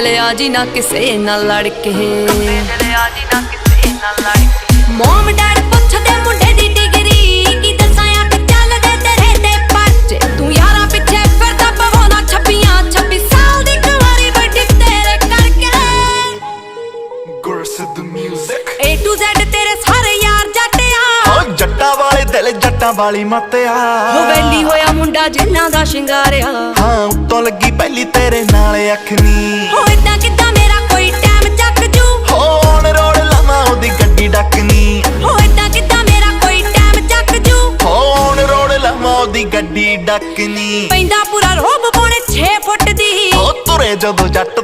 ਲਿਆ ਜੀ ਨਾ ਕਿਸੇ ਨਾਲ ਲੜ ਕੇ, ਮੋਮ ਡੈਡ ਪੁੱਛਦੇ ਮੁੰਡੇ ਦੀ ਡਿਗਰੀ, ਕੀ ਦੱਸਾਂ ਅੱਖ ਚੱਲਦੇ ਤੇਰੇ ਤੇ ਪਰਚੇ। ਤੂੰ ਯਾਰਾਂ ਪਿੱਛੇ ਫਿਰਦਾ ਪਵਾਉਣਾ 26 ਸਾਲ ਦੀ ਕੁਆਰੀ ਬੈਠੀ ਤੇਰੇ ਕਰਕੇ। ਗੁਰਸਿੱਧ ਮਿਊਜ਼ਿਕ A to Z ਤੇਰੇ ਸਾਰੇ ਯਾਰ ਜੱਟਿਆ, ਓ ਜੱਟਾਂ ਵਾਲੇ ਦਿਲ ਜੱਟਾਂ ਵਾਲੀ ਮੱਤਿਆ। ਹਵੇਲੀ ਹੋਇਆ ਮੁੰਡਾ ਜਿੰਨਾਂ ਦਾ ਸ਼ਿੰਗਾਰਿਆ, ਹਾਂ ਉੱਤੋਂ ਲੱਗੀ ਪਹਿਲੀ ਤੇਰੇ ਨਾਲ ਅੱਖ ਨੀ। ਹੋ ਏਦਾਂ ਕਿੱਦਾਂ ਮੇਰਾ ਕੋਈ ਟਾਈਮ ਚੱਕ ਜੂ, ਹੋ ਔਨ ਰੋਡ ਲਾਵਾਂ ਉਹਦੀ ਗੱਡੀ ਡੱਕਨੀ। ਹੋ ਏਦਾਂ ਕਿੱਦਾਂ ਮੇਰਾ ਕੋਈ ਟਾਈਮ ਚੱਕ ਜੂ, ਹੋ ਔਨ ਰੋਡ ਲਾਵਾਂ ਉਹਦੀ ਗੱਡੀ ਡੱਕਨੀ। ਪੈਂਦਾ ਪੂਰਾ ਰੋਬ ਪੌਣੇ 6 ਫੁੱਟ ਦੀ, ਹੋ ਤੁਰੇ ਜਦੋਂ ਜੱਟ